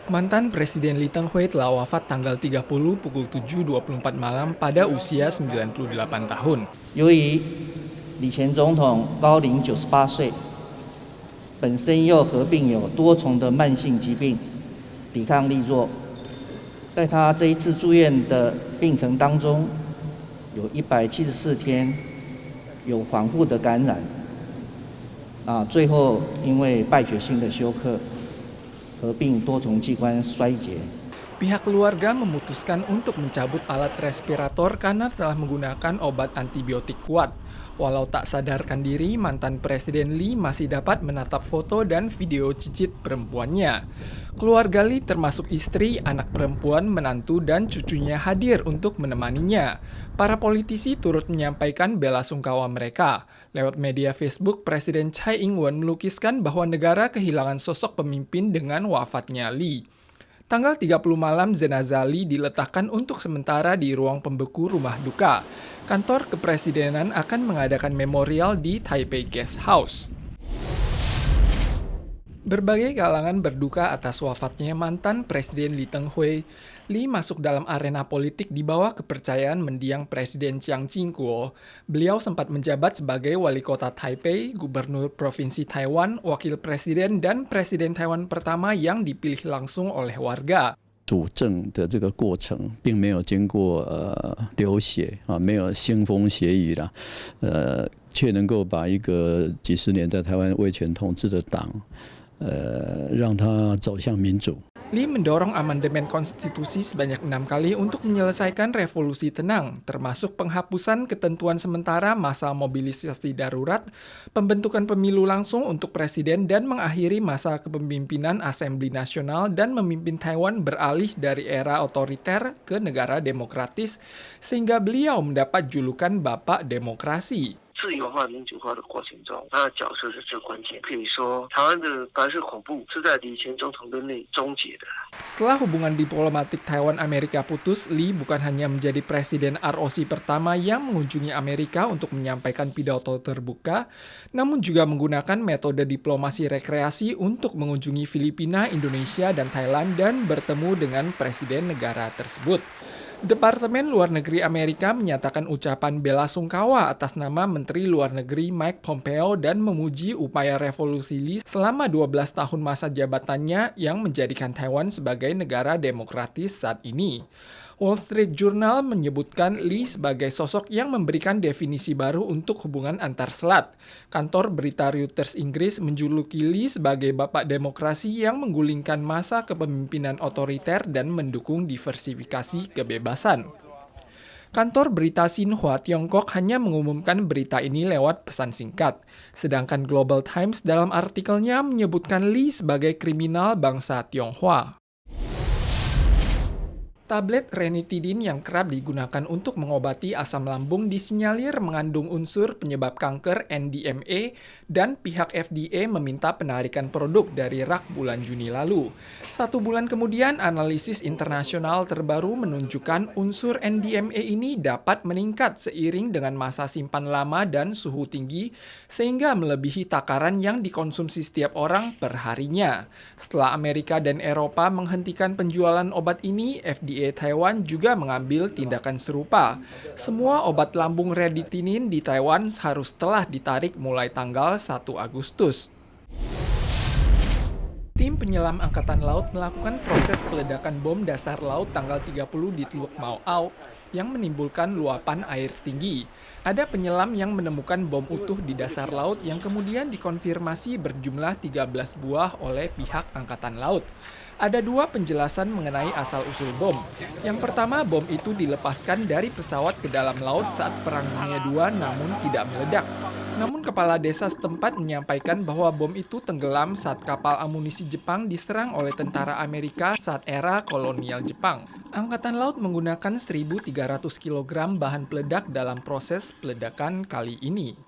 Mantan Presiden Lee Teng-hui telah wafat tanggal 30 pukul 7.24 malam pada usia 98 tahun. 由于李前总统高龄98岁，本身又合并有多重的慢性疾病，抵抗力弱，在他这一次住院的病程当中，有174天有反复的感染，最后因为败血性的休克。 合并多重器官衰竭。 Pihak keluarga memutuskan untuk mencabut alat respirator karena telah menggunakan obat antibiotik kuat. Walau tak sadarkan diri, mantan Presiden Lee masih dapat menatap foto dan video cicit perempuannya. Keluarga Lee termasuk istri, anak perempuan, menantu, dan cucunya hadir untuk menemaninya. Para politisi turut menyampaikan bela sungkawa mereka. Lewat media Facebook, Presiden Tsai Ing-wen melukiskan bahwa negara kehilangan sosok pemimpin dengan wafatnya Lee. Tanggal 30 malam, jenazah Lee diletakkan untuk sementara di ruang pembeku rumah duka. Kantor kepresidenan akan mengadakan memorial di Taipei Guest House. Berbagai kalangan berduka atas wafatnya mantan Presiden Lee Teng-hui. Lee masuk dalam arena politik di bawah kepercayaan mendiang Presiden Chiang Ching-kuo. Beliau sempat menjabat sebagai wali kota Taipei, gubernur provinsi Taiwan, wakil presiden, dan presiden Taiwan pertama yang dipilih langsung oleh warga. 主政的这个过程，并没有经过流血啊，没有腥风血雨啦，却能够把一个几十年在台湾威权统治的党，让它走向民主。 Lee mendorong amandemen konstitusi sebanyak 6 kali untuk menyelesaikan revolusi tenang, termasuk penghapusan ketentuan sementara masa mobilisasi darurat, pembentukan pemilu langsung untuk presiden, dan mengakhiri masa kepemimpinan Assembly Nasional dan memimpin Taiwan beralih dari era otoriter ke negara demokratis, sehingga beliau mendapat julukan Bapak Demokrasi. 自由化、民主化的过程中，他的角色是最关键。可以说，台湾的白色恐怖是在李前总统任内终结的。 Setelah hubungan diplomatik Taiwan-Amerika putus, Lee bukan hanya menjadi presiden ROC pertama yang mengunjungi Amerika untuk menyampaikan pidato terbuka, namun juga menggunakan metode diplomasi rekreasi untuk mengunjungi Filipina, Indonesia, dan Thailand dan bertemu dengan presiden negara tersebut. Departemen Luar Negeri Amerika menyatakan ucapan bela sungkawa atas nama Menteri Luar Negeri Mike Pompeo dan memuji upaya revolusi Lee selama 12 tahun masa jabatannya yang menjadikan Taiwan sebagai negara demokratis saat ini. Wall Street Journal menyebutkan Lee sebagai sosok yang memberikan definisi baru untuk hubungan antar selat. Kantor berita Reuters Inggris menjuluki Lee sebagai bapak demokrasi yang menggulingkan masa kepemimpinan otoriter dan mendukung diversifikasi kebebasan. Kantor berita Xinhua Tiongkok hanya mengumumkan berita ini lewat pesan singkat. Sedangkan Global Times dalam artikelnya menyebutkan Lee sebagai kriminal bangsa Tionghoa. Tablet ranitidin yang kerap digunakan untuk mengobati asam lambung disinyalir mengandung unsur penyebab kanker NDMA dan pihak FDA meminta penarikan produk dari rak bulan Juni lalu. 1 bulan kemudian, analisis internasional terbaru menunjukkan unsur NDMA ini dapat meningkat seiring dengan masa simpan lama dan suhu tinggi sehingga melebihi takaran yang dikonsumsi setiap orang per harinya. Setelah Amerika dan Eropa menghentikan penjualan obat ini, FDA Taiwan juga mengambil tindakan serupa. Semua obat lambung ranitidin di Taiwan harus telah ditarik mulai tanggal 1 Agustus. Tim penyelam Angkatan Laut melakukan proses peledakan bom dasar laut tanggal 30 di Teluk Mau Au yang menimbulkan luapan air tinggi. Ada penyelam yang menemukan bom utuh di dasar laut yang kemudian dikonfirmasi berjumlah 13 buah oleh pihak Angkatan Laut. Ada 2 penjelasan mengenai asal-usul bom. Yang pertama, bom itu dilepaskan dari pesawat ke dalam laut saat Perang Dunia II namun tidak meledak. Namun kepala desa setempat menyampaikan bahwa bom itu tenggelam saat kapal amunisi Jepang diserang oleh tentara Amerika saat era kolonial Jepang. Angkatan Laut menggunakan 1.300 kg bahan peledak dalam proses peledakan kali ini.